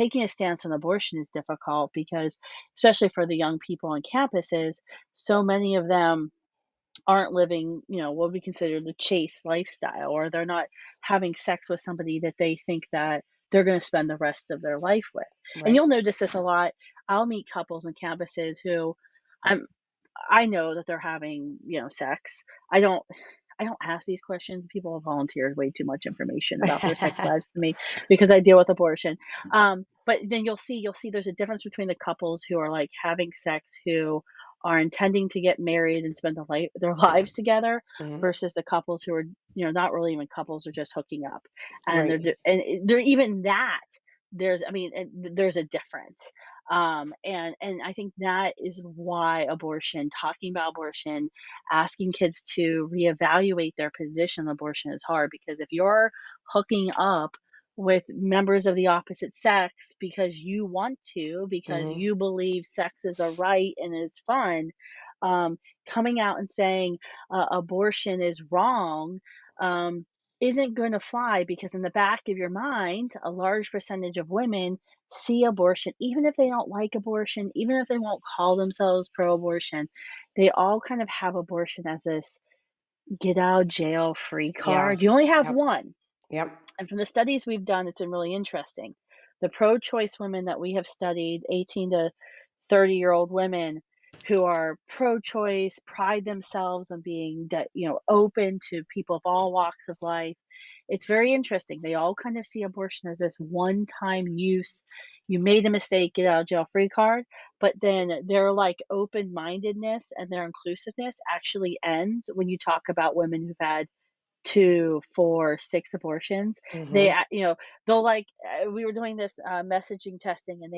taking a stance on abortion is difficult because, especially for the young people on campuses, so many of them aren't living, what we consider the chaste lifestyle, or they're not having sex with somebody that they think that they're going to spend the rest of their life with. And Right. you'll notice this a lot. I'll meet couples on campuses who I'm I know that they're having, sex. I don't I don't ask these questions. People have volunteered way too much information about their sex lives to me because I deal with abortion. But then you'll see there's a difference between the couples who are like having sex, who are intending to get married and spend their lives together, Mhm. versus the couples who are, not really even couples, are just hooking up. And Right. they're even that, there's a difference. And I think that is why talking about abortion, asking kids to reevaluate their position on abortion is hard, because if you're hooking up with members of the opposite sex because you want to, because Mhm. you believe sex is a right and is fun, um, coming out and saying abortion is wrong, um, isn't going to fly, because in the back of your mind, a large percentage of women see abortion, even if they don't like abortion, even if they won't call themselves pro abortion, they all kind of have abortion as this get out of jail free Yeah. card. You only have Yep. one. Yep. And from the studies we've done, it's been really interesting. The pro choice women that we have studied, 18 to 30-year-old women who are pro choice, pride themselves on being that, open to people of all walks of life. It's very interesting. They all kind of see abortion as this one time use. You made a mistake, get out of jail free card. But then their like open mindedness and their inclusiveness actually ends when you talk about women who've had 2, 4, 6 abortions. They, Mhm. they'll like, we were doing this messaging testing, and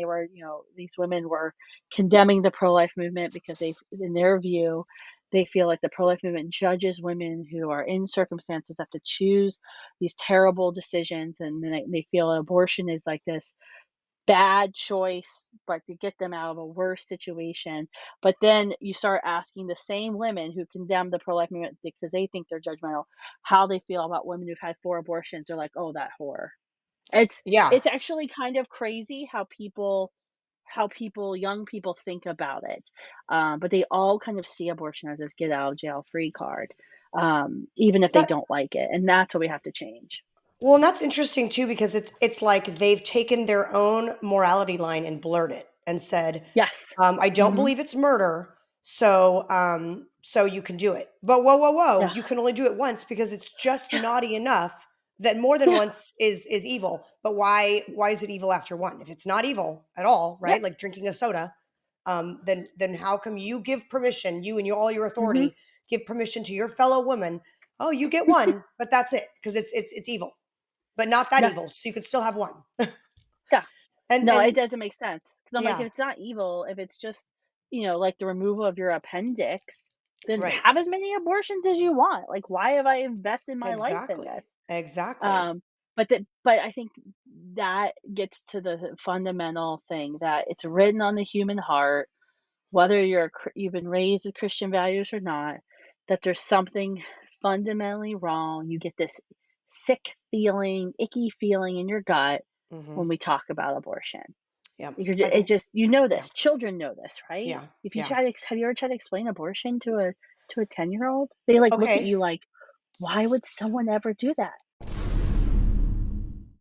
these women were condemning the pro life movement because in their view, they feel like the pro life movement judges women who are in circumstances have to choose these terrible decisions. And then they feel abortion is like this bad choice, but to get them out of a worse situation. But then you start asking the same women who condemn the pro-life movement because they think they're judgmental, how they feel about women who've had 4 abortions. They're like, "Oh, that horror." It's Yeah. it's actually kind of crazy how young people think about it. But they all kind of see abortion as this get out of jail free card, even if they That don't like it, and that's what we have to change. Well, and that's interesting too because it's like they've taken their own morality line and blurred it and said, Yes. I don't Mhm. believe it's murder, so you can do it. But whoa, whoa, whoa, Yeah. you can only do it once because it's just naughty enough that more than Yeah. once is evil. But why is it evil after one? If it's not evil at all, Yeah. right? Like drinking a soda, then how come you give permission, you and all your Mhm. authority give permission to your fellow woman? Oh, you get one, but that's it because it's evil, but not that Yeah. evil. So you could still have one. Yeah. And No, it and doesn't make sense. 'Cause I'm like, yeah, if it's not evil, if it's just, like the removal of your appendix, then right. have as many abortions as you want. Like, why have I invested my life in Exactly. this? Exactly. But I think that gets to the fundamental thing that it's written on the human heart, whether you've been raised with Christian values or not, that there's something fundamentally wrong. You get this sick feeling, icky feeling in your gut Mhm. when we talk about abortion. Yeah. You're it's just Yeah. this. Children know this, right? Yeah. If you Yeah. try to Have you ever tried to explain abortion to a 10-year-old? They, like, look at Okay. you like, "Why S would someone ever do that?"